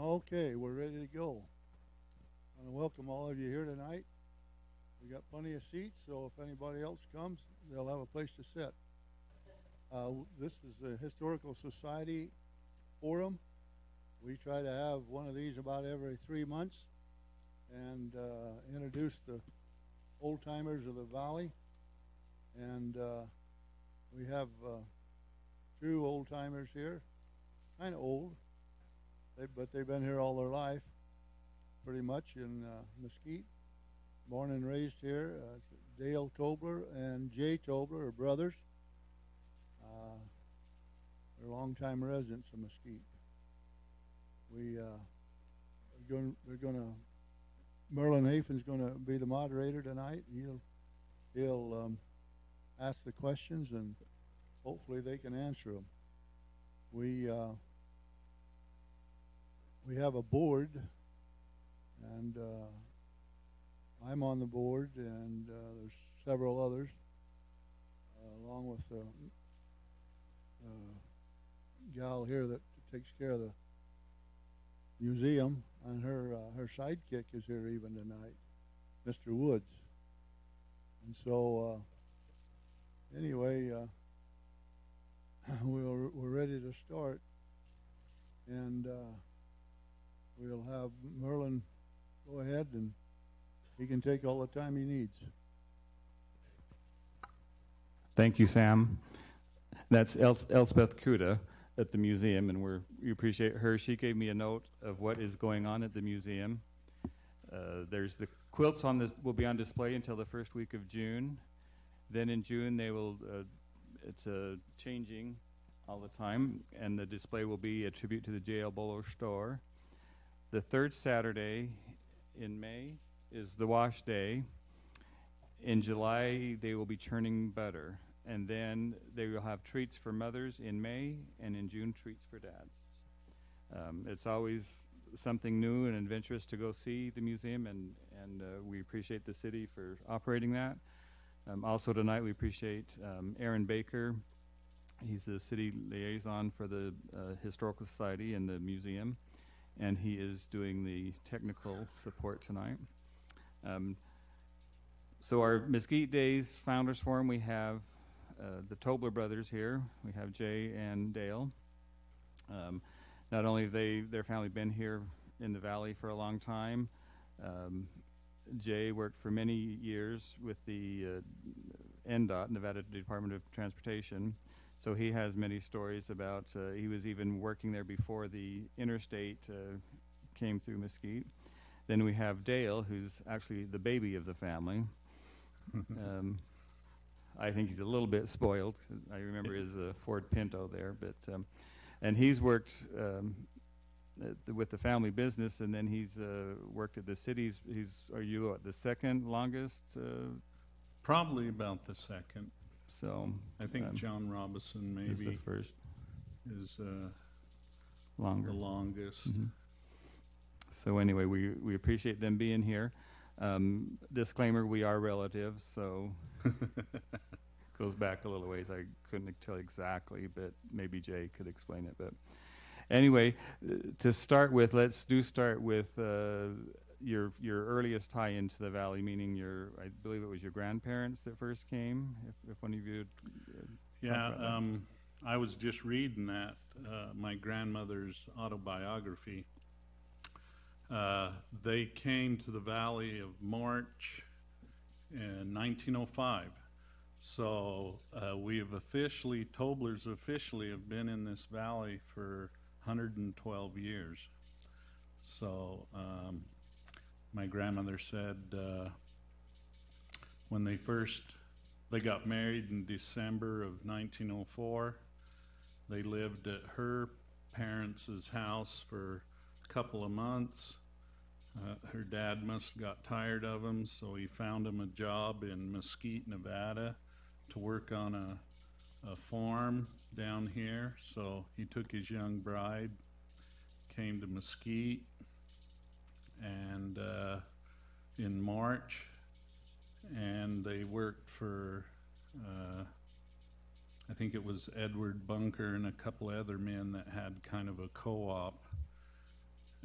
Okay, we're ready to go. I want to welcome all of you here tonight. We got plenty of seats, so if anybody else comes, they'll have a place to sit. This is the Historical Society Forum. We try to have one of these about every 3 months and introduce the old timers of the valley. And we have two old timers here, kind of old, but they've been here all their life, pretty much in Mesquite. Born and raised here. Dale Tobler and Jay Tobler are brothers. They're longtime residents of Mesquite. They're gonna. Merlin Hafen's gonna be the moderator tonight. He'll ask the questions and hopefully they can answer them. We have a board, and I'm on the board, and there's several others, along with the gal here that takes care of the museum, and her sidekick is here even tonight, Mr. Woods. And so, anyway, we're ready to start, and we'll have Merlin go ahead, and he can take all the time he needs. Thank you, Sam. That's Elspeth Kuda at the museum, and we appreciate her. She gave me a note of what is going on at the museum. There's the quilts will be on display until the first week of June. Then in June they will. It's changing all the time, and the display will be a tribute to the J.L. Bolo store. The third Saturday in May is the wash day. In July, they will be churning butter. And then they will have treats for mothers in May, and in June, treats for dads. It's always something new and adventurous to go see the museum, and we appreciate the city for operating that. Also tonight, we appreciate Aaron Baker. He's the city liaison for the Historical Society and the museum, and he is doing the technical support tonight. So our Mesquite Days Founders Forum, we have the Tobler brothers here. We have Jay and Dale. Not only have their family been here in the valley for a long time, Jay worked for many years with the NDOT, Nevada Department of Transportation. So he has many stories about, he was even working there before the interstate came through Mesquite. Then we have Dale, who's actually the baby of the family. I think he's a little bit spoiled. I remember his Ford Pinto there, but and he's worked with the family business, and then he's worked at the cities. Are you the second longest? Probably about the second. So I think John Robinson maybe is the first. Is longer. The longest. Mm-hmm. So anyway, we appreciate them being here. Disclaimer: we are relatives, so goes back a little ways. I couldn't tell exactly, but maybe Jay could explain it. But anyway, to start with, let's start with your earliest tie into the valley, meaning I believe it was your grandparents that first came. If one of you, yeah, I was just reading that my grandmother's autobiography. They came to the Valley of March in 1905. So Toblers officially have been in this valley for 112 years. So my grandmother said when they got married in December of 1904, they lived at her parents' house for a couple of months. Her dad must have got tired of him, so he found him a job in Mesquite, Nevada, to work on a farm down here. So he took his young bride, came to Mesquite, and in March, and they worked for I think it was Edward Bunker and a couple of other men that had kind of a co-op.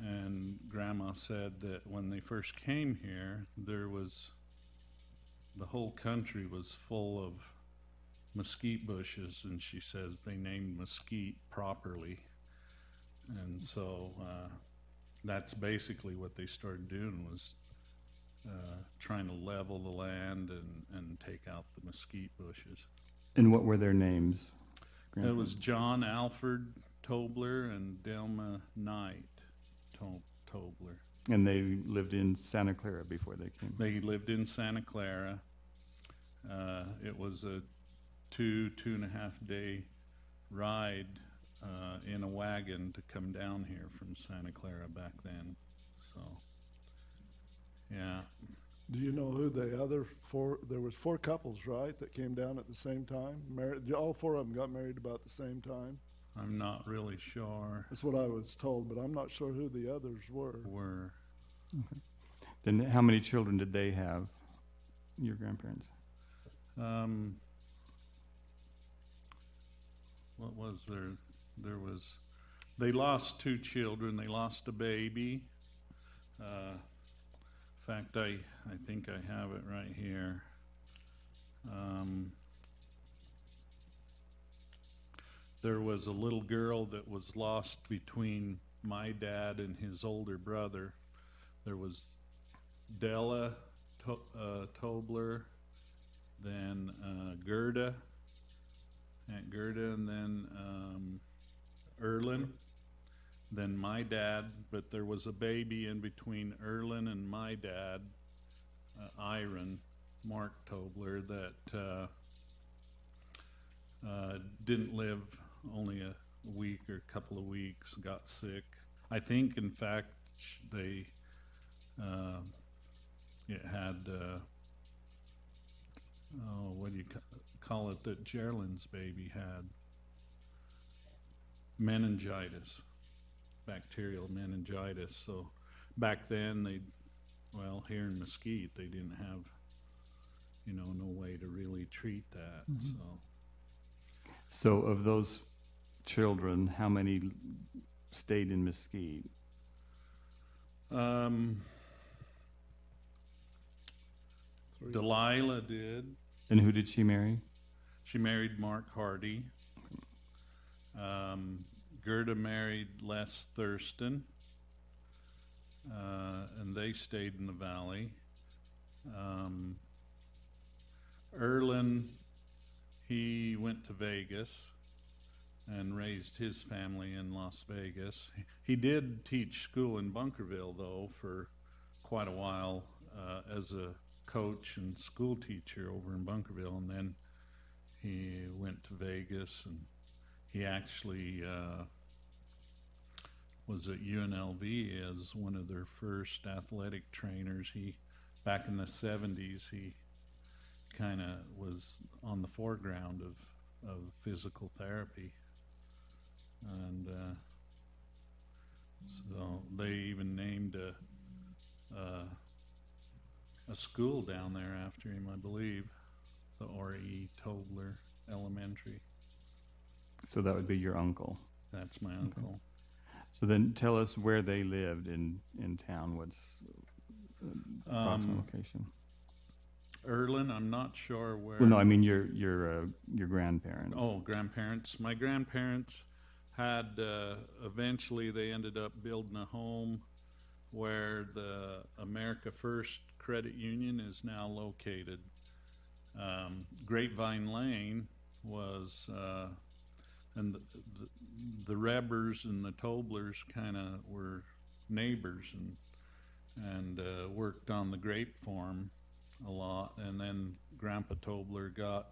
And Grandma said that when they first came here, the whole country was full of mesquite bushes, and she says they named mesquite properly. And so that's basically what they started doing, was trying to level the land and take out the mesquite bushes. And what were their names? It was John Alfred Tobler and Delma Knight Tobler. And they lived in Santa Clara before they came. They lived in Santa Clara. It was a 2.5 day ride in a wagon to come down here from Santa Clara back then. So, yeah. Do you know who the other four? There was 4 couples, right, that came down at the same time. All 4 of them got married about the same time. I'm not really sure. That's what I was told, but I'm not sure who the others were. Okay. Then how many children did they have, your grandparents? What was there? They lost 2 children. They lost a baby. In fact, I think I have it right here. There was a little girl that was lost between my dad and his older brother. There was Della Tobler, then Gerda, Aunt Gerda, and then Erlin, then my dad. But there was a baby in between Erlin and my dad, Iron, Mark Tobler, that didn't live only a week or a couple of weeks, got sick. I think, in fact, it had, what do you call it, that Gerald's baby had? Meningitis, bacterial meningitis. So back then, here in Mesquite, they didn't have, no way to really treat that. Mm-hmm. So of those children, how many stayed in Mesquite? Delilah did. And who did she marry? She married Mark Hardy. Gerda married Les Thurston, and they stayed in the valley. Erlin, he went to Vegas and raised his family in Las Vegas. He did teach school in Bunkerville, though, for quite a while as a coach and school teacher over in Bunkerville, and then he went to Vegas, and he actually was at UNLV as one of their first athletic trainers. Back in the 70s, he kind of was on the foreground of physical therapy. And so they even named a school down there after him, I believe, the R.E. Tobler Elementary. So that would be your uncle. That's my uncle. So then tell us where they lived in town. What's the approximate location? Erlin, I'm not sure where. Well, no, I mean your grandparents. Oh, grandparents. My grandparents had, eventually they ended up building a home where the America First Credit Union is now located. Grapevine Lane was, and the Rebbers and the Toblers kind of were neighbors and worked on the grape farm a lot. And then Grandpa Tobler got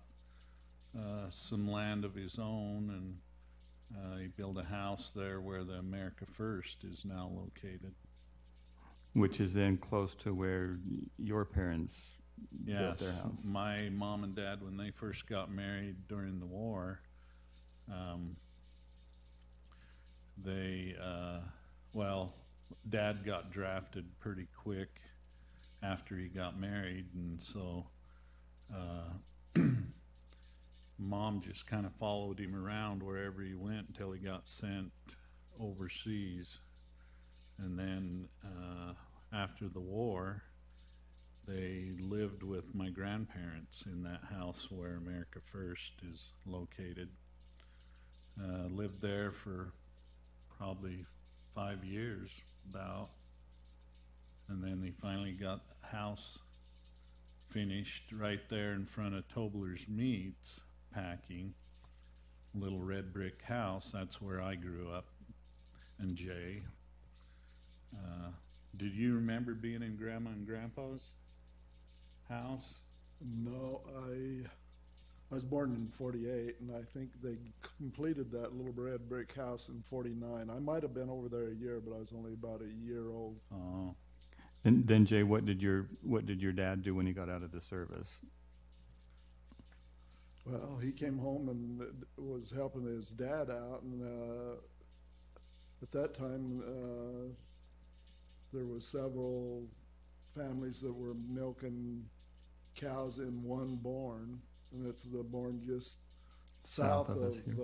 some land of his own, and he built a house there where the America First is now located. Which is then close to where your parents built their house. My mom and dad, when they first got married during the war, Dad got drafted pretty quick after he got married, and so Mom just kind of followed him around wherever he went until he got sent overseas. And then after the war, they lived with my grandparents in that house where America First is located. Lived there for probably 5 years, about. And then they finally got the house finished right there in front of Tobler's Meats Packing, little red brick house. That's where I grew up, and Jay. Did you remember being in Grandma and Grandpa's house? No, I was born in 48, and I think they completed that little red brick house in 49. I might have been over there a year, but I was only about a year old. Oh, And then Jay, what did your dad do when he got out of the service? Well, he came home and was helping his dad out, and at that time, there was several families that were milking cows in one barn, and it's the barn just south of us here.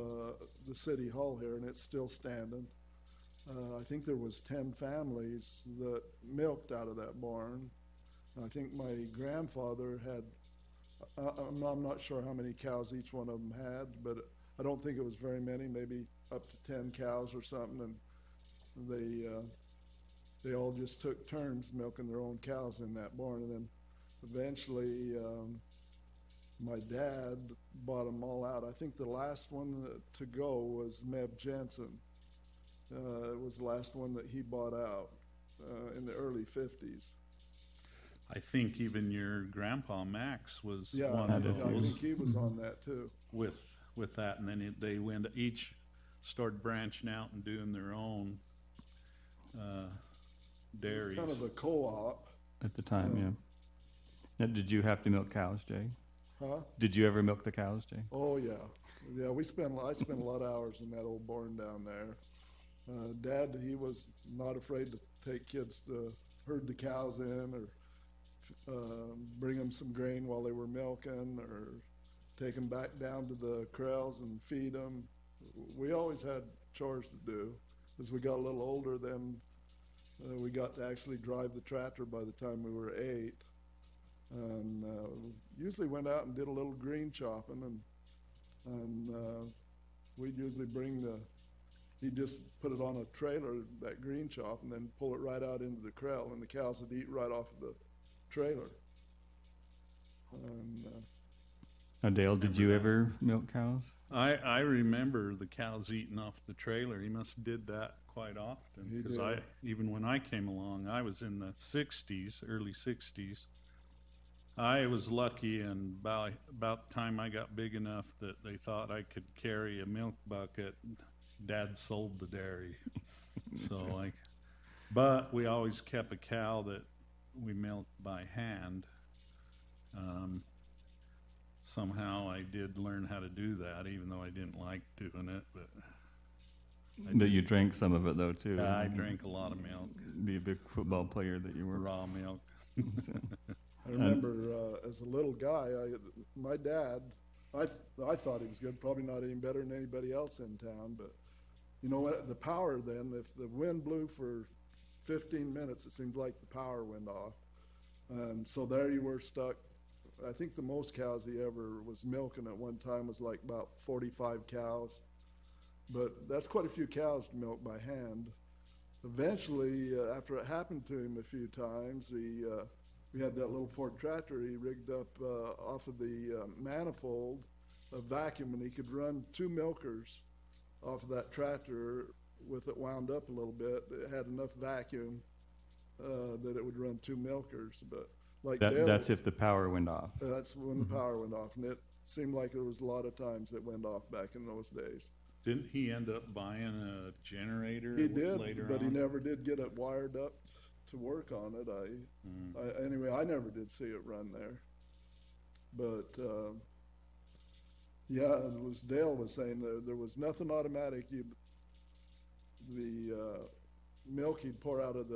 the city hall here, and it's still standing. I think there was 10 families that milked out of that barn. I think my grandfather had, I'm not sure how many cows each one of them had, but I don't think it was very many, maybe up to 10 cows or something, and they all just took turns milking their own cows in that barn, and then eventually my dad bought them all out. I think the last one to go was Meb Jensen. It was the last one that he bought out in the early 50s. I think even your grandpa Max was Yeah, one I of those think he was on that too. with that, and then they went each started branching out and doing their own dairies. It was kind of a co-op. At the time, yeah. Now, did you have to milk cows, Jay? Huh? Did you ever milk the cows, Jay? Oh yeah, yeah. I spent a lot of hours in that old barn down there. Dad, he was not afraid to take kids to herd the cows in, or bring them some grain while they were milking, or take them back down to the corrals and feed them. We always had chores to do. As we got a little older, then we got to actually drive the tractor by the time we were 8. And usually went out and did a little green chopping, and we'd usually he'd just put it on a trailer, that green chop, and then pull it right out into the corral, and the cows would eat right off of the trailer. And Now, Dale, did you ever milk cows? I remember the cows eating off the trailer. He must have did that quite often, He because did. even when I came along, I was in the 60s, early 60s. I was lucky, and about the time I got big enough that they thought I could carry a milk bucket, Dad sold the dairy. But we always kept a cow that we milked by hand. Somehow I did learn how to do that, even though I didn't like doing it. But you drank some of it, though, too. I drank a lot of milk, Be a big football player that you were. raw milk. I remember as a little guy, my dad, I thought he was good, probably not any better than anybody else in town, but you know what, the power then, if the wind blew for 15 minutes, it seemed like the power went off. And so there you were stuck. I think the most cows he ever was milking at one time was like about 45 cows. But that's quite a few cows to milk by hand. Eventually, after it happened to him a few times, we had that little Ford tractor he rigged up off of the manifold, a vacuum, and he could run 2 milkers off of that tractor with it wound up a little bit. It had enough vacuum that it would run 2 milkers. But like That's if the power went off. that's when the power went off, and it seemed like there was a lot of times it went off back in those days. Didn't he end up buying a generator He did, later but on? he never did get it wired up to work on it. Anyway, I never did see it run there. But yeah, as Dale was saying, there was nothing automatic. The milk he'd pour out of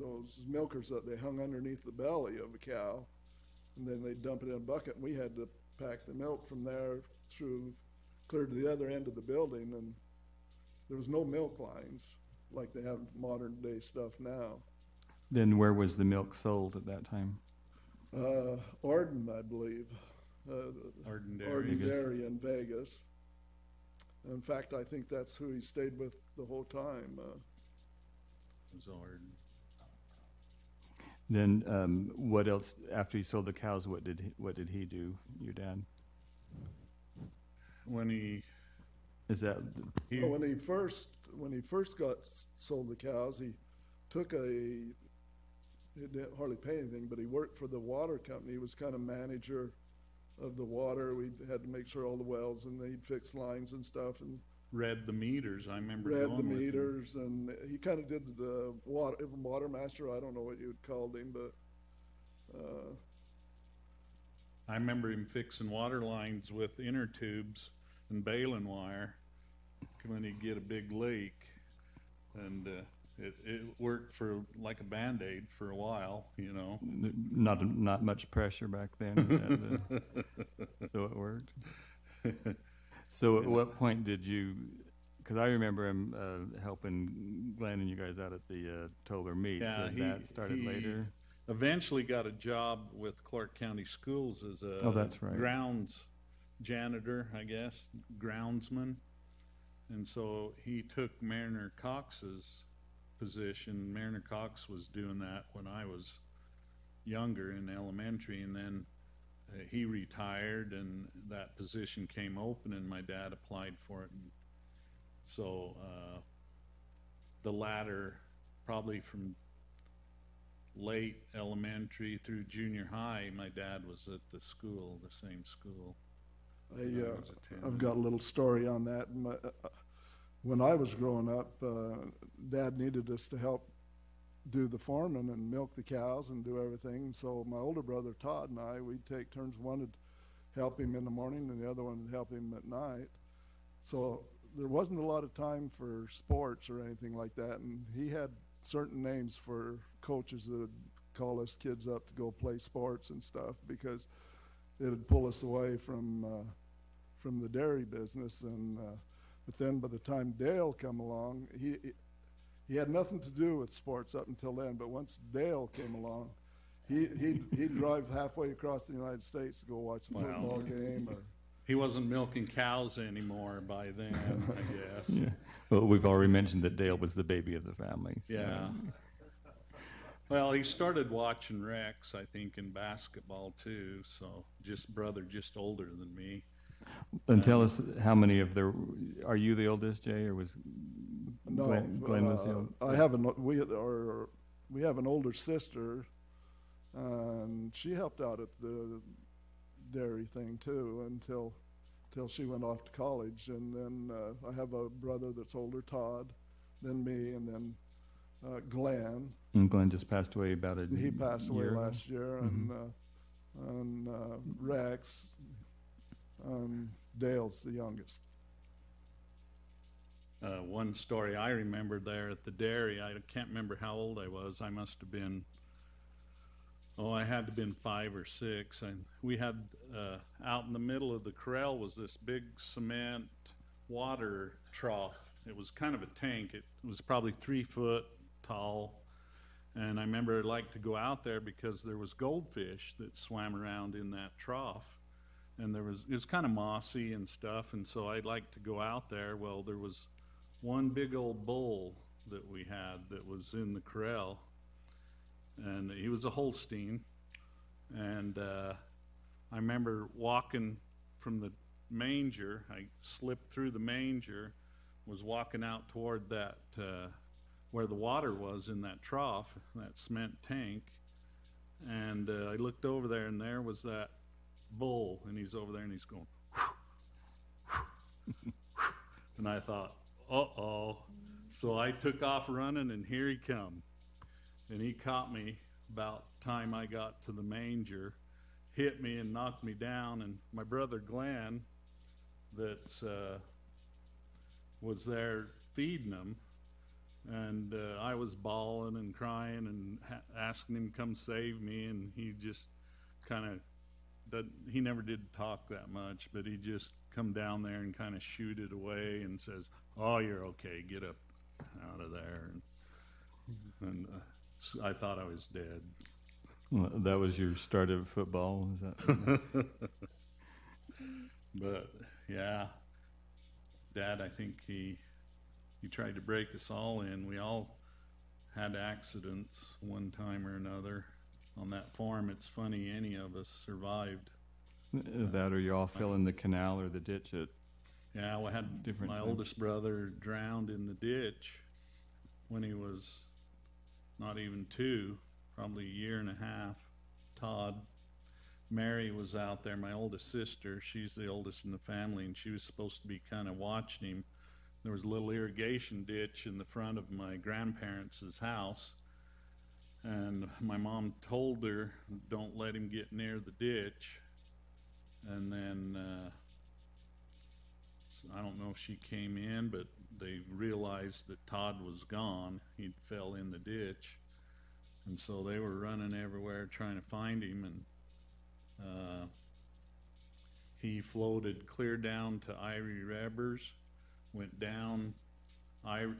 those milkers that they hung underneath the belly of a cow, and then they'd dump it in a bucket, and we had to pack the milk from there through clear to the other end of the building, and there was no milk lines. like they have modern day stuff now. Then where was the milk sold at that time? Orden, I believe. Arden Dairy. Orden Vegas. Dairy in Vegas. In fact, I think that's who he stayed with the whole time. Was Arden. Then what else, after he sold the cows, what did he do, your dad? When he Well, when he first sold the cows, he didn't hardly pay anything, but he worked for the water company. He was kind of manager of the water. We had to make sure all the wells, and he'd fix lines and stuff, and read the meters. I remember read going the with him. meters, and he kind of did the water master. I don't know what you would call him, but I remember him fixing water lines with inner tubes and baling wire when he'd get a big leak, and it worked for like a Band-Aid for a while, you know. Not much pressure back then, so it worked. So at what point did you, because I remember him helping Glenn and you guys out at the Tobler meet, Yeah, so that started later? Eventually got a job with Clark County Schools as a That's right. grounds janitor, I guess, groundsman. And so he took Mariner Cox's position. Mariner Cox was doing that when I was younger in elementary, and then he retired and that position came open and my dad applied for it. And so the latter, probably from late elementary through junior high, my dad was at the school, the same school. I've got a little story on that. When I was growing up, Dad needed us to help do the farming and milk the cows and do everything. So my older brother Todd and I, we'd take turns. One would help him in the morning and the other one would help him at night. So there wasn't a lot of time for sports or anything like that. And he had certain names for coaches that would call us kids up to go play sports and stuff, because it would pull us away from the dairy business. And but then by the time Dale come along, he had nothing to do with sports up until then. But once Dale came along, he'd drive halfway across the United States to go watch a football game. Or He wasn't milking cows anymore by then, I guess. Yeah. Well, we've already mentioned that Dale was the baby of the family. So. Yeah. Well, he started watching Rex, I think, in basketball too. So brother, just older than me. And tell us how many of there are you the oldest, Jay, or was no, Glenn was the oldest? We have an older sister, and she helped out at the dairy thing too until she went off to college. And then I have a brother that's older, Todd, then me, and then Glenn. And Glenn just passed away about a He passed away year ago. last year, and Rex, Dale's the youngest. One story I remember there at the dairy, I can't remember how old I was. I must have been, I had to have been 5 or 6. And we had, out in the middle of the corral was this big cement water trough. It was kind of a tank. It was probably 3 foot tall. And I remember I'd like to go out there because there was goldfish that swam around in that trough. And it was kind of mossy and stuff, and so I'd like to go out there. Well, there was one big old bull that we had that was in the corral, and he was a Holstein. And I remember walking from the manger. I slipped through the manger, was walking out toward that where the water was in that trough, that cement tank, and I looked over there, and there was that bull, and he's over there and he's going and I thought, uh-oh. So I took off running, and here he come, and he caught me about time I got to the manger, hit me and knocked me down. And my brother Glenn that was there feeding him, and I was bawling and crying and asking him to come save me, and he just kind of he never did talk that much, but he just come down there and kind of shooed it away and says, "Oh, you're okay. Get up out of there, and I thought I was dead. Well, that was your start of football, is that? But yeah, Dad, I think he tried to break us all in. We all had accidents one time or another on that farm. It's funny any of us survived. That or you all fell in the canal or the ditch at Yeah, we had different my times. oldest brother drowned in the ditch when he was not even 2, probably a year and a half. Todd. Mary was out there, my oldest sister. She's the oldest in the family, and she was supposed to be kind of watching him. There was a little irrigation ditch in the front of my grandparents' house, and my mom told her, don't let him get near the ditch. And then I don't know if she came in, but they realized that Todd was gone. He'd fell in the ditch, and so they were running everywhere trying to find him, and he floated clear down to Irie Rebbers, went down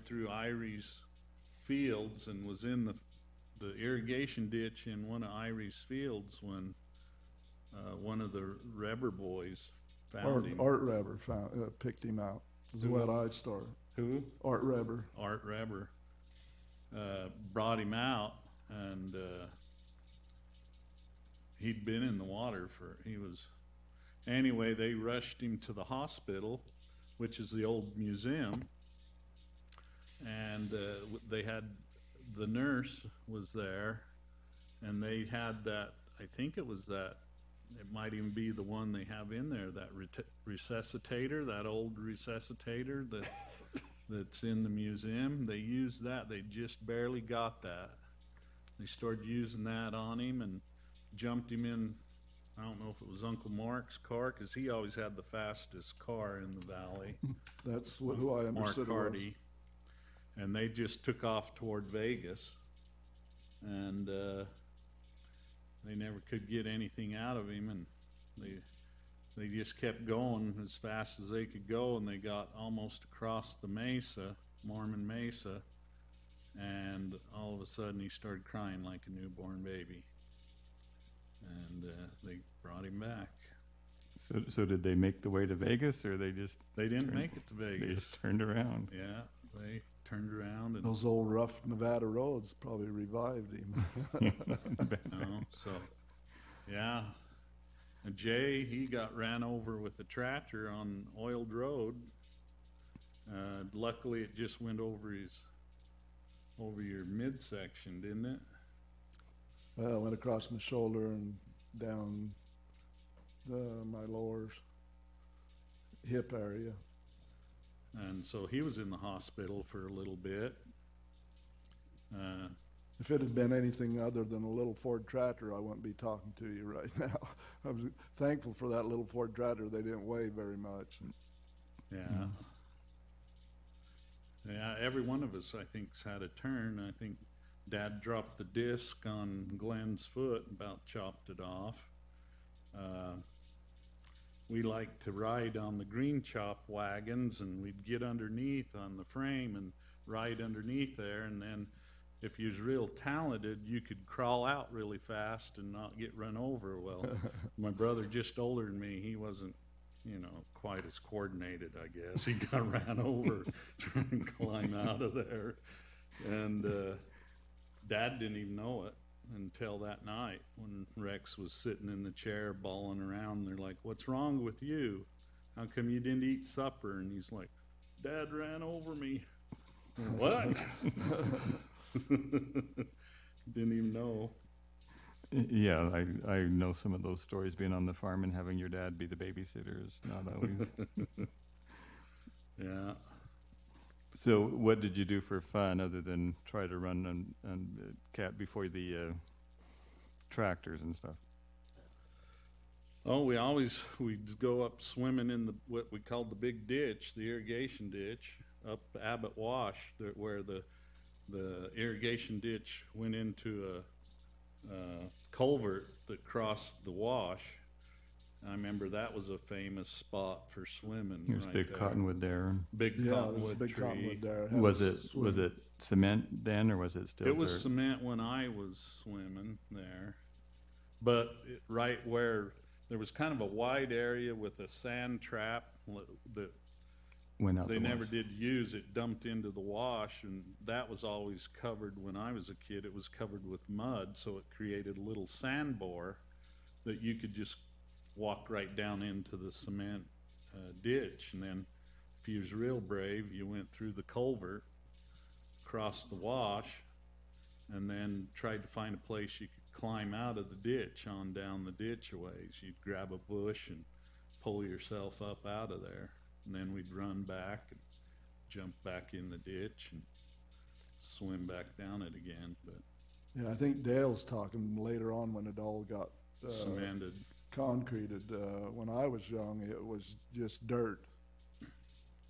through Irie's fields, and was in the irrigation ditch in one of Irie's fields when one of the Rebber boys found him. Art Reber picked him out, is what I started. Who? Art Reber. Art Reber brought him out, and he'd been in the water anyway, they rushed him to the hospital, which is the old museum, and the nurse was there, and they had that, I think it might even be the one they have in there, that resuscitator, that old resuscitator that's in the museum. They used that. They just barely got that. They started using that on him and jumped him in. I don't know if it was Uncle Mark's car, because he always had the fastest car in the valley. That's who I understood Mark it was. Hardy. And they just took off toward Vegas, and they never could get anything out of him, and they just kept going as fast as they could go, and they got almost across the mesa, Mormon Mesa, and all of a sudden he started crying like a newborn baby, and they brought him back. So did they make the way to Vegas, or they didn't make it to Vegas. They just turned around? Yeah, they turned around, and Those old rough Nevada roads probably revived him. so yeah. And Jay, he got ran over with a tractor on oiled road. Luckily, it just went over your midsection, didn't it? Well, it went across my shoulder and down my lower hip area. And so he was in the hospital for a little bit. If it had been anything other than a little Ford tractor, I wouldn't be talking to you right now. I was thankful for that little Ford tractor. They didn't weigh very much. Yeah. Yeah, every one of us, I think, has had a turn. I think Dad dropped the disc on Glenn's foot, about chopped it off. We like to ride on the green chop wagons, and we'd get underneath on the frame and ride underneath there, and then if you was real talented, you could crawl out really fast and not get run over. Well, my brother, just older than me, he wasn't, quite as coordinated, I guess. He got ran over trying to climb out of there. And Dad didn't even know it until that night when Rex was sitting in the chair bawling around. They're like, "What's wrong with you? How come you didn't eat supper?" And he's like, "Dad ran over me." What? Didn't even know. Yeah, I know some of those stories. Being on the farm and having your dad be the babysitter is not always. Yeah. So what did you do for fun other than try to run and cat before the tractors and stuff? Oh, we'd go up swimming in what we called the big ditch, the irrigation ditch, up Abbott Wash, where the irrigation ditch went into a culvert that crossed the wash, I remember that was a famous spot for swimming. There's right big there. cottonwood there. Big Yeah, there was a cottonwood big tree. cottonwood there. Had Was us it was swim. it cement then, or was it still It was dirt? cement when I was swimming there, but right where there was kind of a wide area with a sand trap that Went out they the never wash. did use. It dumped into the wash, and that was always covered. When I was a kid, it was covered with mud, so it created a little sandbar that you could just walk right down into the cement ditch. And then if you was real brave, you went through the culvert, crossed the wash, and then tried to find a place you could climb out of the ditch on down the ditch a ways. You'd grab a bush and pull yourself up out of there. And then we'd run back and jump back in the ditch and swim back down it again. But Yeah, I think Dale's talking later on when it all got cemented. concreted. When I was young, it was just dirt.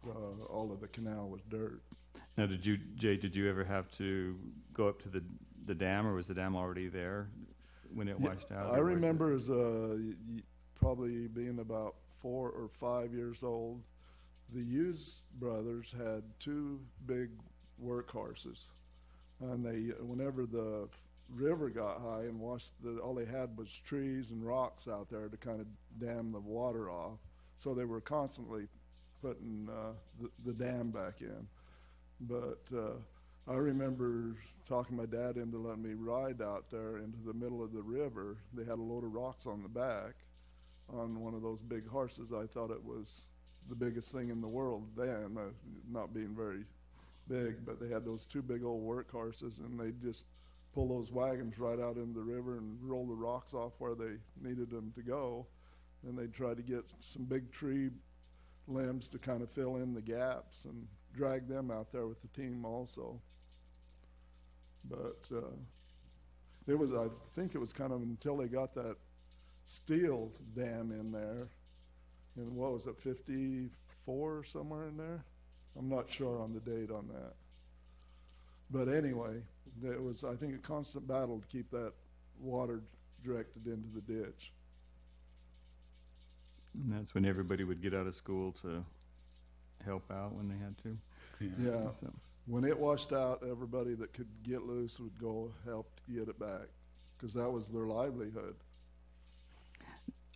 All of the canal was dirt. Now, Jay, did you ever have to go up to the dam, or was the dam already there when it washed out? I or was it- remember as probably being about 4 or 5 years old, the Hughes brothers had 2 big workhorses, and whenever the river got high and washed all they had was trees and rocks out there to kind of dam the water off. So they were constantly putting the dam back in. But I remember talking my dad into letting me ride out there into the middle of the river. They had a load of rocks on the back on one of those big horses. I thought it was the biggest thing in the world then, not being very big, but they had those 2 big old workhorses, and they just pull those wagons right out into the river and roll the rocks off where they needed them to go. And they'd try to get some big tree limbs to kind of fill in the gaps and drag them out there with the team also. But I think it was kind of until they got that steel dam in there, and what was it, 54 somewhere in there? I'm not sure on the date on that. But anyway, there was, I think, a constant battle to keep that water directed into the ditch. And that's when everybody would get out of school to help out when they had to. Yeah. So, When it washed out, everybody that could get loose would go help to get it back, because that was their livelihood.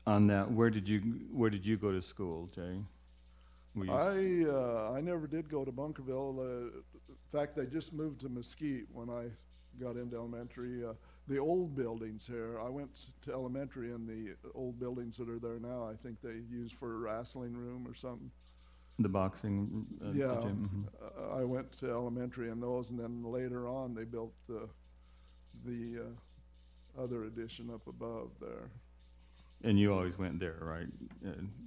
on that, where did you go to school, Jay? Were you I never did go to Bunkerville. In fact, they just moved to Mesquite when I got into elementary. The old buildings here, I went to elementary in the old buildings that are there now. I think they use for a wrestling room or something. the boxing the Yeah, gym? I went to elementary in those, and then later on they built the other addition up above there. And you always went there, right,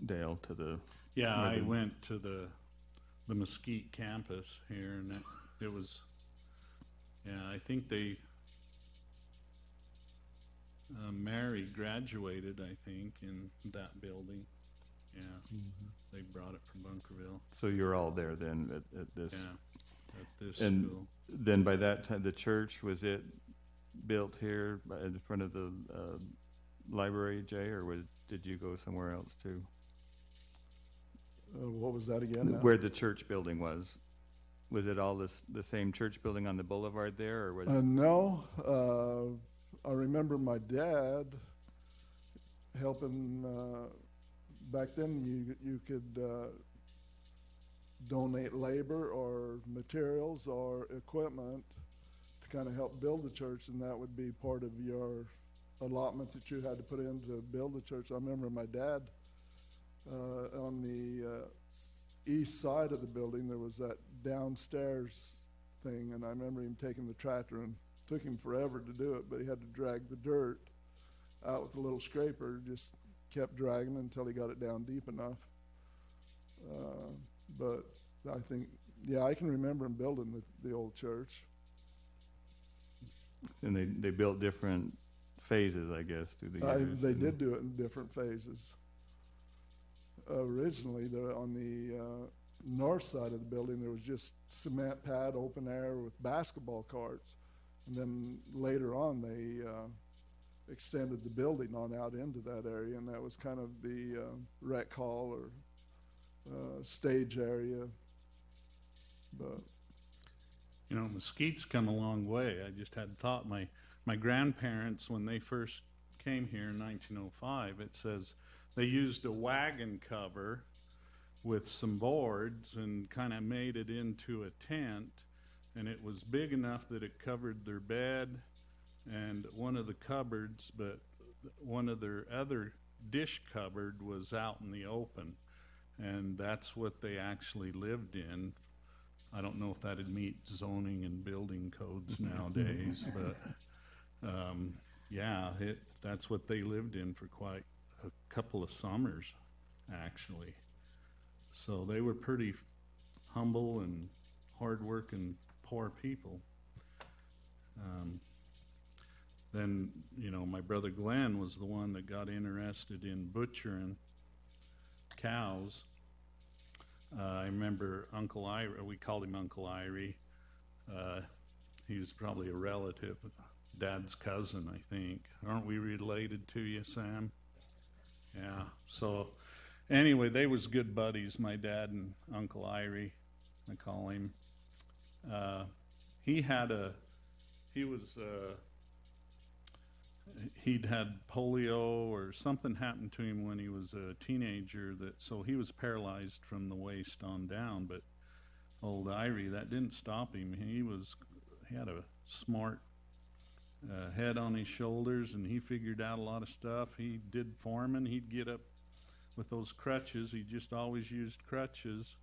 Dale, to the... Yeah, I Merlin. went to the Mesquite campus here, and it was, yeah, I think Mary graduated, I think, in that building. Yeah, they brought it from Bunkerville. So you're all there then at this... Yeah, at this And school. then by that time, the church, was it built here in front of the library, Jay, or did you go somewhere else too? What was that again? Now? Where the church building was? Was it all the same church building on the boulevard there, or was... No, I remember my dad helping. Back then, you could donate labor or materials or equipment to kind of help build the church, and that would be part of your allotment that you had to put in to build the church. I remember my dad on the east side of the building, there was that downstairs thing, and I remember him taking the tractor, and took him forever to do it, but he had to drag the dirt out with a little scraper, just kept dragging until he got it down deep enough. But I think, yeah, I can remember him building the old church. And they built different phases, I guess, through the years. They did do it in different phases. Originally, on the north side of the building, there was just cement pad, open air with basketball courts. And then later on, they extended the building on out into that area, and that was kind of the rec hall or stage area. But You know, Mesquite's come a long way. I just had thought my grandparents, when they first came here in 1905, it says they used a wagon cover with some boards and kind of made it into a tent, and it was big enough that it covered their bed and one of the cupboards, but one of their other dish cupboard was out in the open, and that's what they actually lived in. I don't know if that'd meet zoning and building codes nowadays, but yeah, that's what they lived in for quite a couple of summers, actually. So they were pretty humble and hardworking, poor people. Then, you know, my brother Glenn was the one that got interested in butchering cows. I remember Uncle Irie, we called him Uncle Irie. He's probably a relative, Dad's cousin, I think. Aren't we related to you, Sam? Yeah. So anyway, they was good buddies, my dad and Uncle Irie, I call him. He'd had polio or something happened to him when he was a teenager, so he was paralyzed from the waist on down. But old Irie, that didn't stop him. He had a smart head on his shoulders, and he figured out a lot of stuff. He did foreman. He'd get up with those crutches. He just always used crutches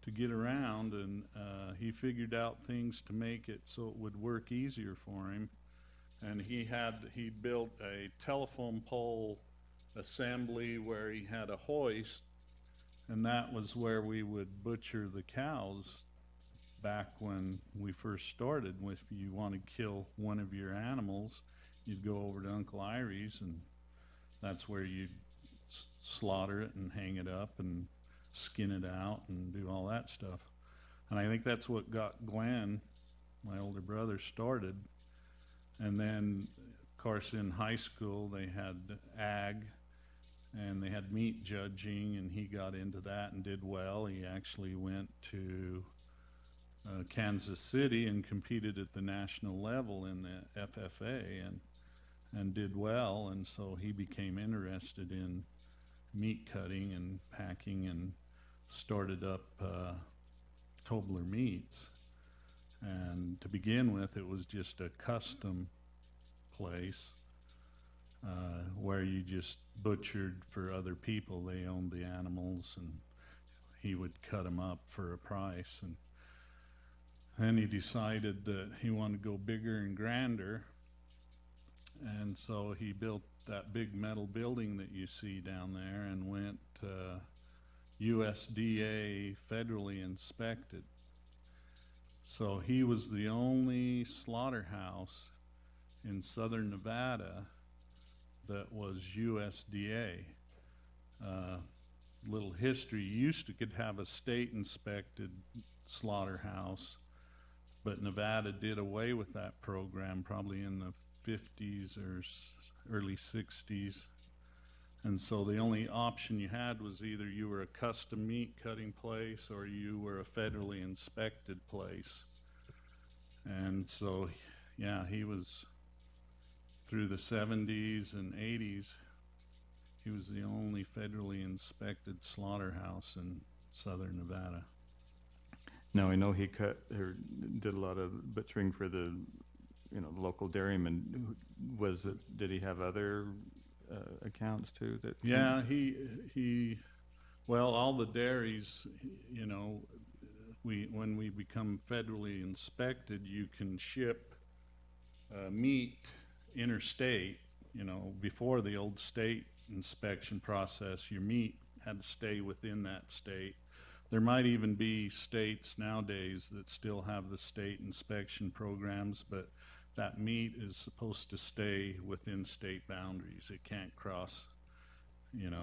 to get around, and he figured out things to make it so it would work easier for him. And he built a telephone pole assembly where he had a hoist, and that was where we would butcher the cows back when we first started. If you want to kill one of your animals, you'd go over to Uncle Irie's, and that's where you'd slaughter it and hang it up and skin it out and do all that stuff. And I think that's what got Glenn, my older brother, started. And then, of course, in high school, they had ag, and they had meat judging, and he got into that and did well. He actually went to Kansas City and competed at the national level in the FFA and did well. And so he became interested in meat cutting and packing and started up Tobler Meats. And to begin with, it was just a custom place where you just butchered for other people. They owned the animals, and he would cut them up for a price. And then he decided that he wanted to go bigger and grander, and so he built that big metal building that you see down there and went USDA federally inspected. So he was the only slaughterhouse in southern Nevada that was USDA. Little history, you could have a state inspected slaughterhouse, but Nevada did away with that program probably in the 50s or early 60s. And so the only option you had was either you were a custom meat cutting place or you were a federally inspected place. And so, yeah, he was, through the 70s and 80s, he was the only federally inspected slaughterhouse in southern Nevada. Now, I know he did a lot of butchering for the local dairyman. Did he have other accounts too? Yeah, well, all the dairies, when we become federally inspected, you can ship meat interstate. Before the old state inspection process, your meat had to stay within that state. There might even be states nowadays that still have the state inspection programs, but that meat is supposed to stay within state boundaries. It can't cross,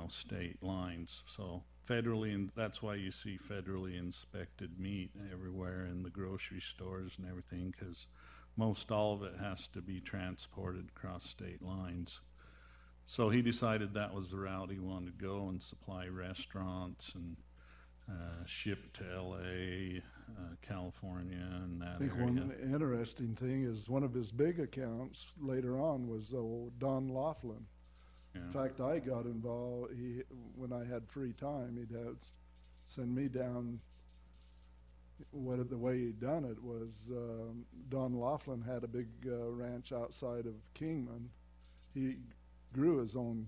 state lines. So and that's why you see federally inspected meat everywhere in the grocery stores and everything, because most all of it has to be transported across state lines. So he decided that was the route he wanted to go and supply restaurants and ship to LA, California, and that I think area. one interesting thing is one of his big accounts later on was Don Laughlin. Yeah. In fact, I got involved. When I had free time, he'd send me down. The way he'd done it was Don Laughlin had a big ranch outside of Kingman. He grew his own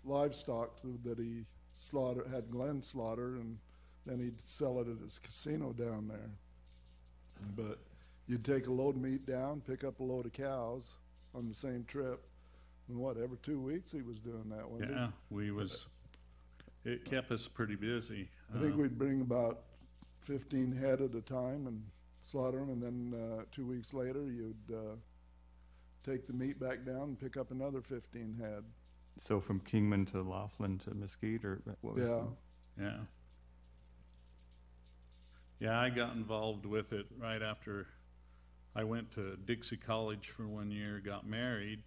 livestock that he had Glenn slaughter, and then he'd sell it at his casino down there. But you'd take a load of meat down, pick up a load of cows on the same trip, and every 2 weeks he was doing that one. Yeah, it kept us pretty busy. I think we'd bring about 15 head at a time and slaughter them, and then 2 weeks later you'd take the meat back down and pick up another 15 head. So from Kingman to Laughlin to Mesquite, or what was Yeah. Yeah, I got involved with it right after I went to Dixie College for 1 year, got married,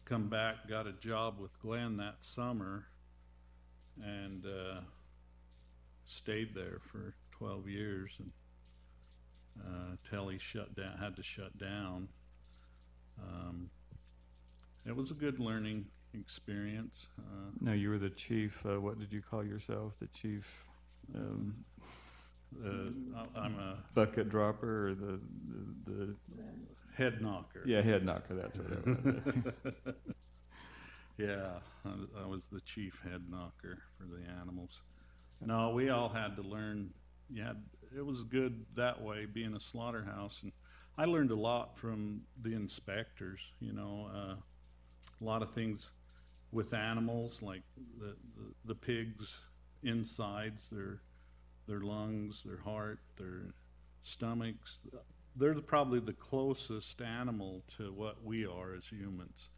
come back, got a job with Glenn that summer, and stayed there for 12 years and till he had to shut down. It was a good learning experience. No, you were the chief. What did you call yourself? The chief I'm a bucket dropper, or the head knocker. Yeah, head knocker. That's what it was. Yeah, I was the chief head knocker for the animals. No, we all had to learn. It was good that way, being a slaughterhouse, and I learned a lot from the inspectors. A lot of things with animals, like the pigs' insides, their lungs, their heart, their stomachs. They're probably the closest animal to what we are as humans.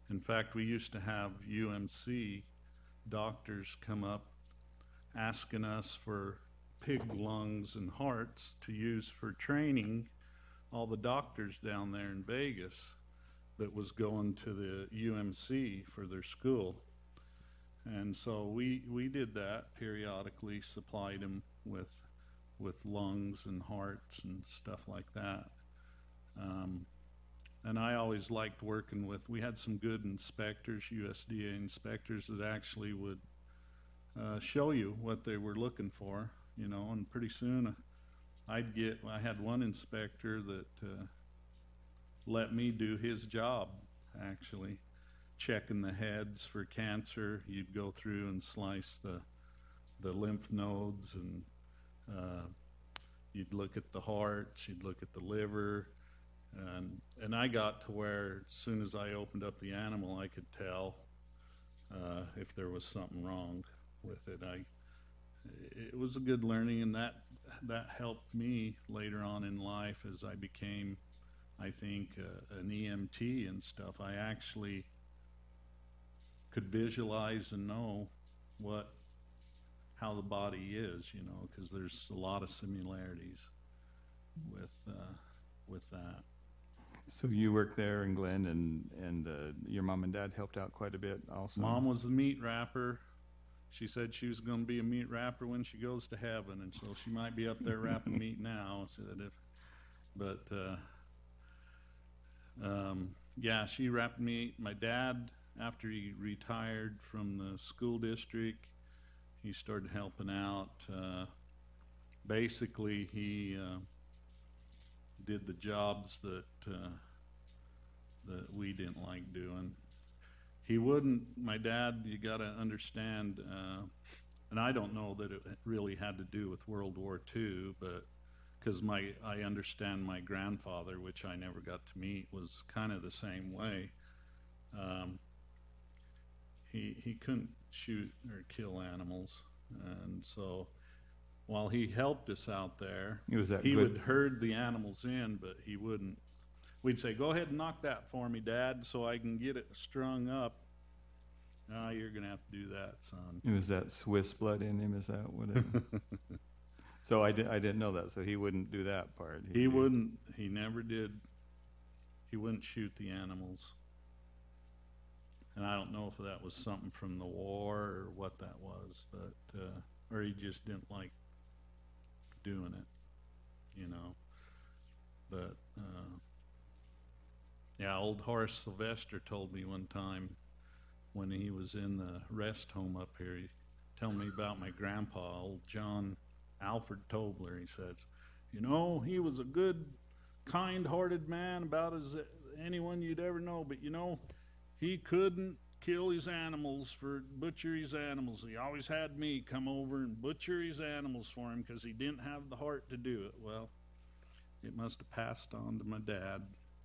In fact, we used to have UMC doctors come up asking us for pig lungs and hearts to use for training all the doctors down there in Vegas that was going to the UMC for their school. And so we did that periodically, supplied them with lungs and hearts and stuff like that. And I always liked working we had some good inspectors, USDA inspectors, that actually would show you what they were looking for, and pretty soon I had one inspector that let me do his job, actually, checking the heads for cancer. You'd go through and slice the lymph nodes, and you'd look at the hearts, you'd look at the liver, and I got to where as soon as I opened up the animal, I could tell if there was something wrong with it. It was a good learning, and that helped me later on in life as I became, I think, an EMT and stuff. I actually could visualize and know how the body is, because there's a lot of similarities with that. So you worked there in Glen, and your mom and dad helped out quite a bit also. Mom was the meat wrapper. She said she was going to be a meat wrapper when she goes to heaven, and so she might be up there wrapping meat now. She wrapped meat. My dad, after he retired from the school district, he started helping out. Basically, he did the jobs that we didn't like doing. He wouldn't. My dad, you got to understand, and I don't know that it really had to do with World War II, but because I understand my grandfather, which I never got to meet, was kind of the same way. He couldn't shoot or kill animals, and so while he helped us out there, he would herd the animals in, but he wouldn't. We'd say, "Go ahead and knock that for me, Dad, so I can get it strung up." "No, you're going to have to do that, son." It was that Swiss blood in him, is that what it So I didn't know that. So he wouldn't do that part. He wouldn't. He never did. He wouldn't shoot the animals. And I don't know if that was something from the war or what that was, but or he just didn't like doing it, you know. But yeah, old Horace Sylvester told me one time when he was in the rest home up here, he told me about my grandpa, old John Alfred Tobler. He says, you know, he was a good, kind-hearted man, about as anyone you'd ever know, but you know, he couldn't kill his animals, butcher his animals. He always had me come over and butcher his animals for him because he didn't have the heart to do it. Well, it must have passed on to my dad,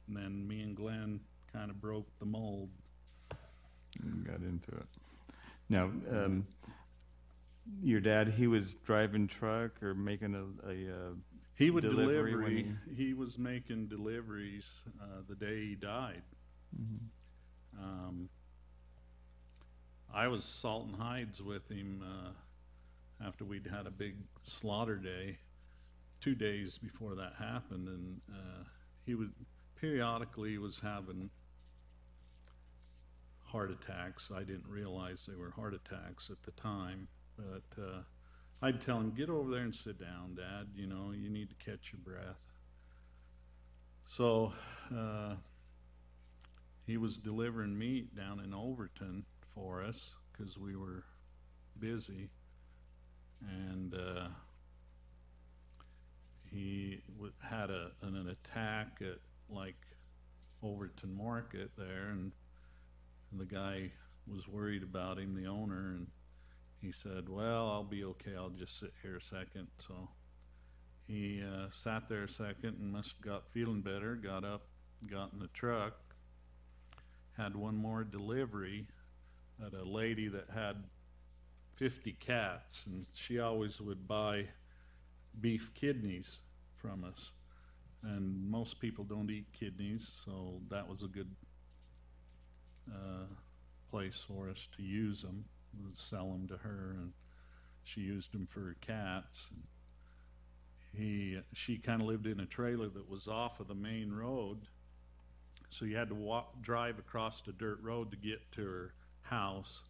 and then me and Glenn kind of broke the mold. And got into it. Now, your dad, he was driving truck or making a He would delivery deliver. when He was making deliveries the day he died. I was salting hides with him after we'd had a big slaughter day, 2 days before that happened, and he would periodically was having heart attacks. I didn't realize they were heart attacks at the time, but I'd tell him, get over there and sit down, Dad, you know, you need to catch your breath. So he was delivering meat down in Overton for us because we were busy, and he had an attack at like Overton Market there, and the guy was worried about him, the owner, and he said, well, I'll be okay, I'll just sit here a second. So he sat there a second and must have got feeling better, got up, got in the truck, had one more delivery at a lady that had 50 cats, and she always would buy beef kidneys from us, and most people don't eat kidneys, so that was a good place for us to use them. We would sell them to her, and she used them for her cats. And she kind of lived in a trailer that was off of the main road, so you had to drive across the dirt road to get to her house.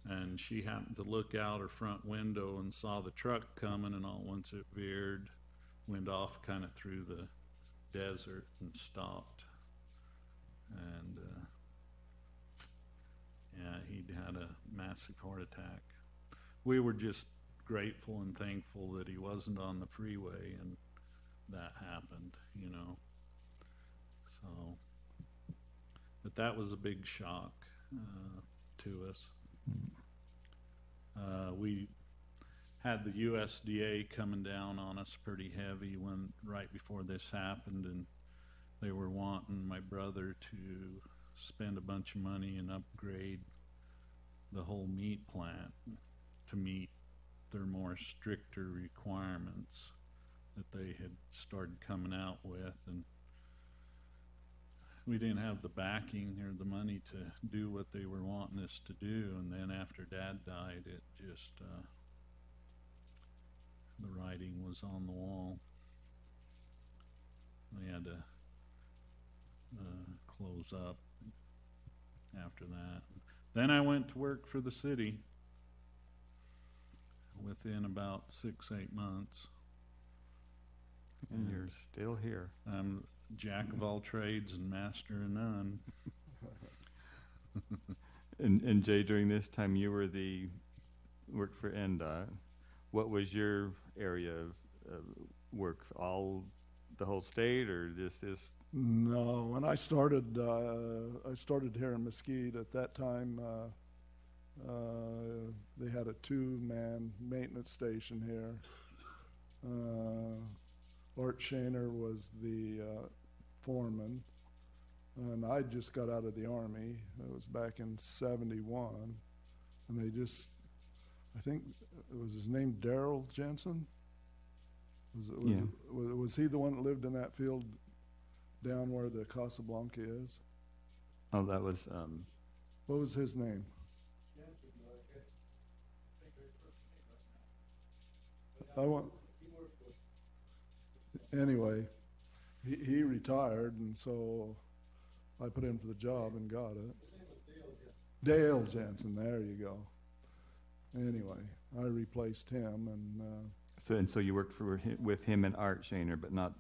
And she happened to look out her front window and saw the truck coming, and all at once it veered, went off kind of through the desert and stopped. And yeah, he'd had a massive heart attack. We were just grateful and thankful that he wasn't on the freeway and that happened, you know. So, but that was a big shock to us. We had the USDA coming down on us pretty heavy right before this happened, and they were wanting my brother to spend a bunch of money and upgrade the whole meat plant to meet their more stricter requirements that they had started coming out with, and we didn't have the backing or the money to do what they were wanting us to do. And then after Dad died, it just the writing was on the wall. We had to close up after that. Then I went to work for the city within about 6-8 months. and you're still here. I'm jack of all trades and master of none. And Jay, during this time, you were worked for NDOT. What was your area of work? The whole state, or just this? No, when I started here in Mesquite. At that time, they had a 2-man maintenance station here. Art Shaner was the foreman, and I just got out of the Army. It was back in '71, and I think it was his name Darrell Jensen. Was he the one that lived in that field down where the Casablanca is? Oh, that was. What was his name? anyway, he retired, and so I put in for the job and got it. Dale Jensen, there you go. Anyway, I replaced him, and So you worked with him and Art Shaner, but not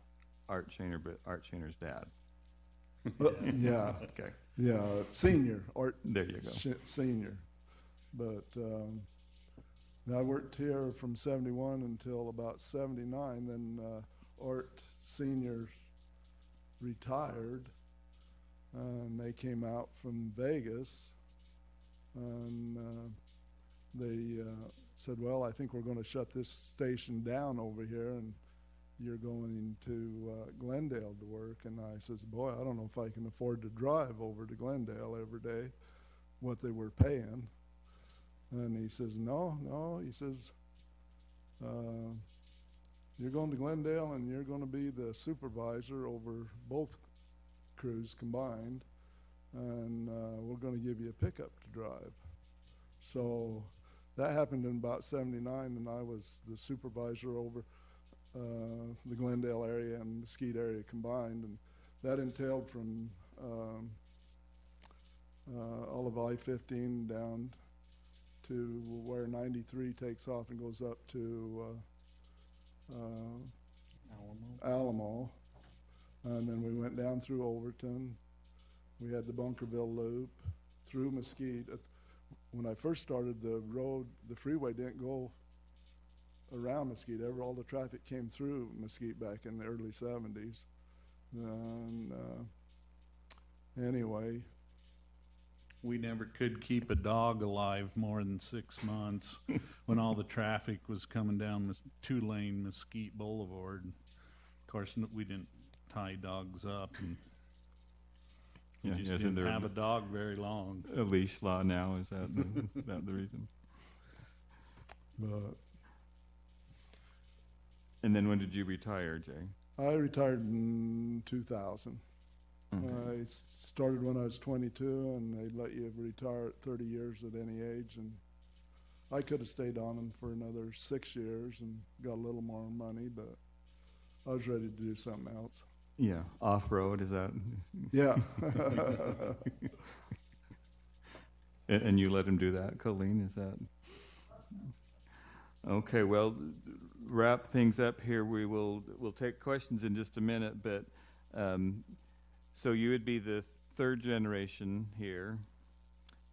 Art Shaner, but Art Shaner's dad. yeah, Okay, yeah, senior, Art there you go. Senior. But I worked here from 71 until about 79. Then Art Senior retired, and they came out from Vegas, and they said, well, I think we're going to shut this station down over here, and you're going to Glendale to work. And I says, boy, I don't know if I can afford to drive over to Glendale every day, what they were paying. And he says, no, he says, you're going to Glendale and you're going to be the supervisor over both crews combined, and we're going to give you a pickup to drive. So that happened in about 79, and I was the supervisor over the Glendale area and Mesquite area combined, and that entailed from all of I-15 down to where 93 takes off and goes up to Alamo. And then we went down through Overton. We had the Bunkerville Loop through Mesquite. When I first started, the freeway didn't go around Mesquite. All the traffic came through Mesquite back in the early 70s. And anyway, We never could keep a dog alive more than 6 months when all the traffic was coming down two-lane Mesquite Boulevard. Of course, we didn't tie dogs up, and we just isn't didn't there have a dog very long. a leash law now? Is that the reason? but And then when did you retire, Jay? I retired in 2000. Okay. I started when I was 22, and they let you retire at 30 years at any age. And I could have stayed on them for another 6 years and got a little more money, but I was ready to do something else. Yeah, off-road, is that? Yeah. And you let him do that, Colleen, is that? Okay, well, wrap things up here. We'll take questions in just a minute, but so you would be the third generation here.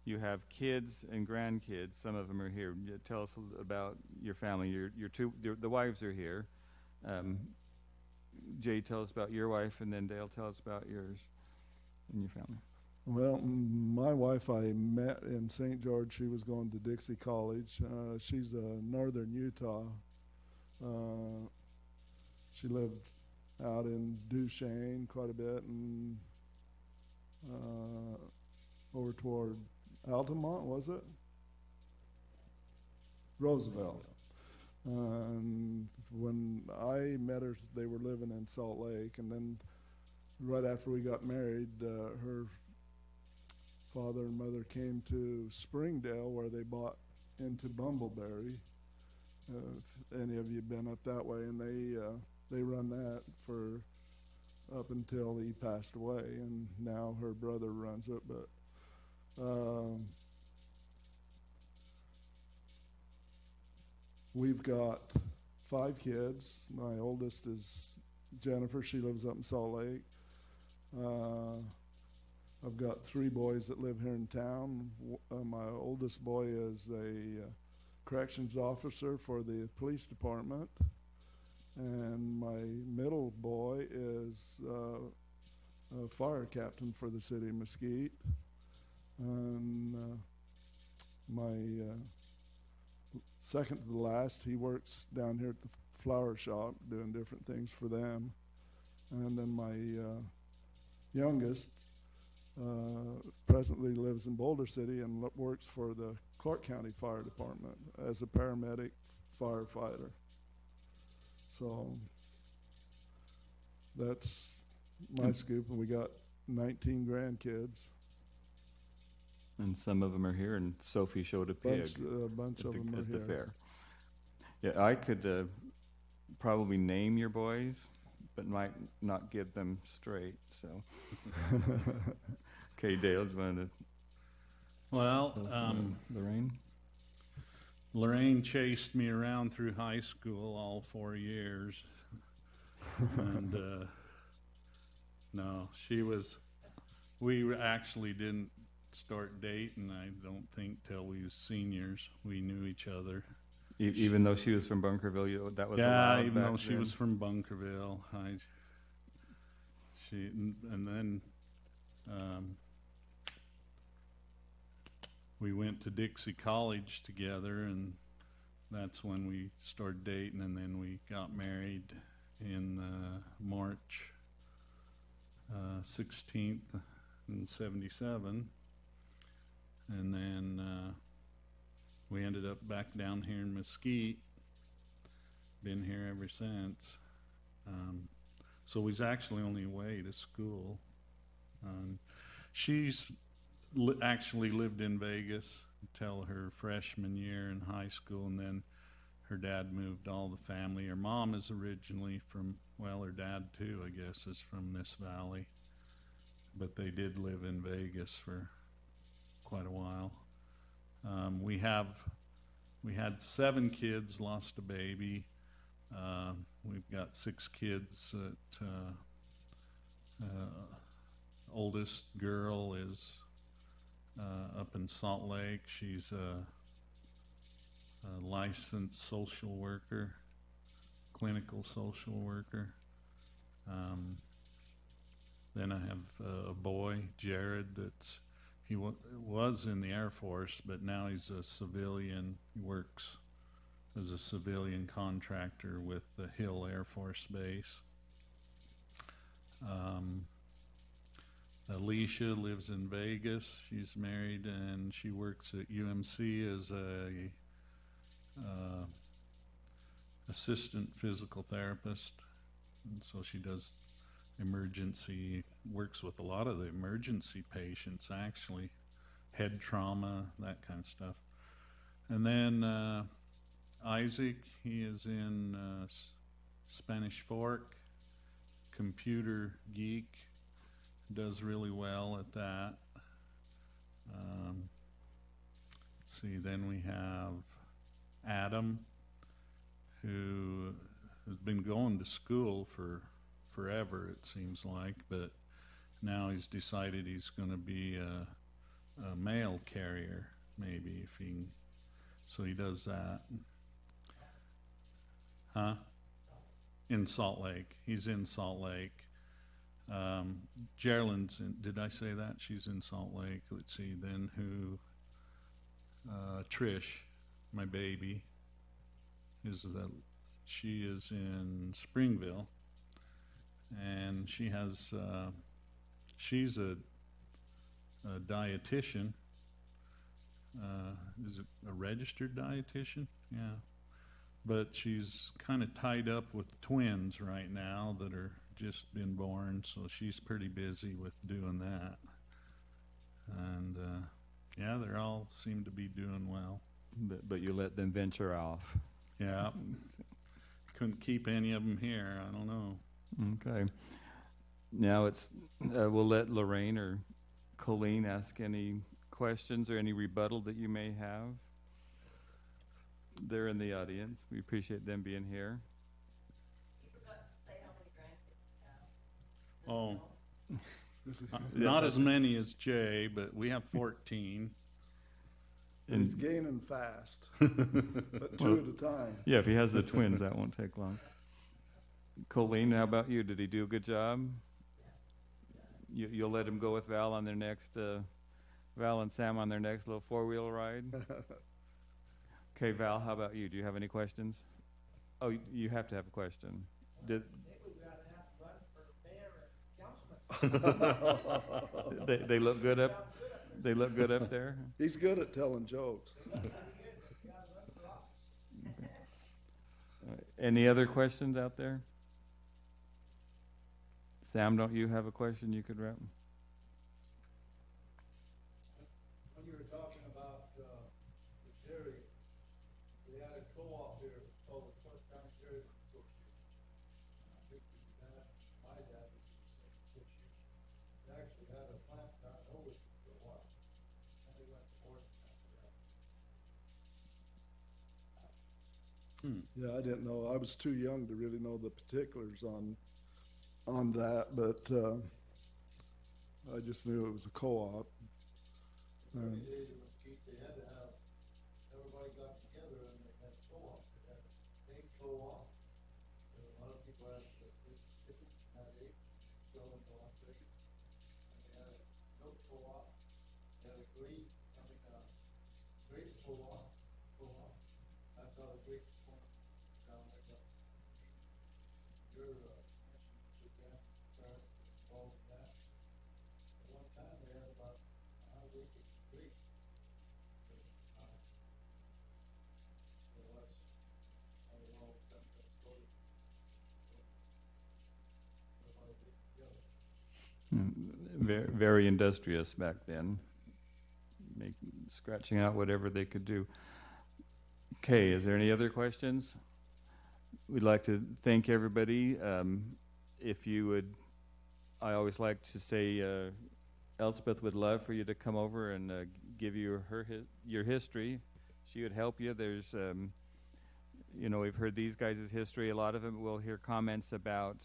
You have kids and grandkids. Some of them are here. Tell us about your family. The wives are here. Jay, tell us about your wife, and then Dale, tell us about yours and your family. Well, my wife I met in St. George. She was going to Dixie College. She's northern Utah. She lived out in Duchesne quite a bit, and over toward Altamont, was it? Roosevelt. And when I met her, they were living in Salt Lake, and then right after we got married, her father and mother came to Springdale, where they bought into Bumbleberry. If any of you have been up that way, and they run that for up until he passed away, and now her brother runs it. But we've got 5 kids. My oldest is Jennifer. She lives up in Salt Lake. I've got 3 boys that live here in town. My oldest boy is a corrections officer for the police department, and my middle boy is a fire captain for the city of Mesquite, and my second to the last, he works down here at the flower shop doing different things for them. And then my youngest presently lives in Boulder City and works for the Clark County Fire Department as a paramedic firefighter. So that's my scoop, and we got 19 grandkids. And some of them are here, and Sophie showed a pig. A bunch of them are at here. the fair. Yeah, I could probably name your boys, but might not get them straight. So, okay, Dale, do you want to Well, tell us Lorraine? Lorraine chased me around through high school all 4 years. And no, we actually didn't start dating, I don't think, till we was seniors. We knew each other. Even though she was from Bunkerville, that was Yeah, allowed even back though she then? was from Bunkerville. And then we went to Dixie College together, and that's when we started dating, and then we got married in March 16th in 77. And then we ended up back down here in Mesquite. Been here ever since. So we's actually only away to school. She's actually lived in Vegas until her freshman year in high school, and then her dad moved all the family. Her mom is originally from, well, her dad too, I guess, is from this valley. But they did live in Vegas for quite a while. We had 7 kids, lost a baby. We've got 6 kids. Oldest girl is up in Salt Lake. She's a licensed social worker, clinical social worker. Then I have a boy, Jared, he was in the Air Force, but now he's a civilian. He works as a civilian contractor with the Hill Air Force Base. Alicia lives in Vegas. She's married, and she works at UMC as a assistant physical therapist. And so she does works with a lot of the emergency patients, actually, head trauma, that kind of stuff. And then Isaac, he is in Spanish Fork, computer geek, does really well at that. Let's see, then we have Adam, who has been going to school for forever, it seems like, but now he's decided he's going to be a mail carrier, maybe, if he can. So he does that. Huh? In Salt Lake. He's in Salt Lake. Gerald's in, did I say that? She's in Salt Lake. Let's see, then who? Trish, my baby, she is in Springville. And she has, she's a dietitian. Is it a registered dietitian? Yeah. But she's kind of tied up with twins right now that are just been born, so she's pretty busy with doing that. And yeah, they all seem to be doing well. But you let them venture off. Yeah. Couldn't keep any of them here. I don't know. Okay. Now it's we'll let Lorraine or Colleen ask any questions or any rebuttal that you may have. They're in the audience. We appreciate them being here. You forgot to say how many grandkids you have. Oh, not as many as Jay, but we have 14. And he's gaining fast, but 2 at a time. Yeah, if he has the twins, that won't take long. Colleen, how about you? Did he do a good job? You'll let him go with Val on their next, Val and Sam on their next little 4-wheel ride? Okay, Val, how about you? Do you have any questions? Oh, you have to have a question. I think we gotta have to run for mayor and councilman. They look good up. They look good up there. He's good at telling jokes. Any other questions out there? Sam, don't you have a question you could wrap? When you were talking about the dairy, we had a co-op here called the Clark County Dairy Association. I think we had Yeah, I didn't know. I was too young to really know the particulars on that, but I just knew it was a co-op. Early days it was cheap, they had to have, everybody got together and they had co-op, they had a main co-op. And a lot of people had tickets, had eight, still in Las Vegas. And they had a milk co-op, they had a grape, grape co-op. That's how the grapes formed down like that. Your, mentioned your grandparents were involved in that. At one time, they had about 100 acres of grapes. So that's how it all got started. Everybody get together. Very industrious back then, scratching out whatever they could do. Okay, is there any other questions? We'd like to thank everybody. If you would, I always like to say, Elspeth would love for you to come over and give you your history. She would help you. There's, we've heard these guys' history. A lot of them will hear comments about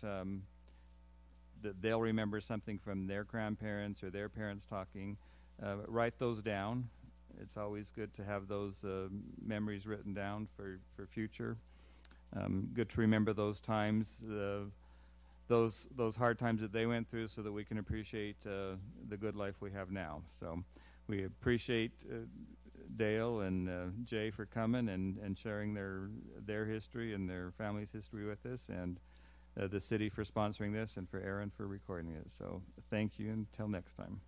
that they'll remember something from their grandparents or their parents talking. Write those down. It's always good to have those memories written down for future. Good to remember those times, those hard times that they went through, so that we can appreciate the good life we have now. So we appreciate Dale and Jay for coming and sharing their history and their family's history with us, and the city for sponsoring this, and for Aaron for recording it. So thank you, until next time.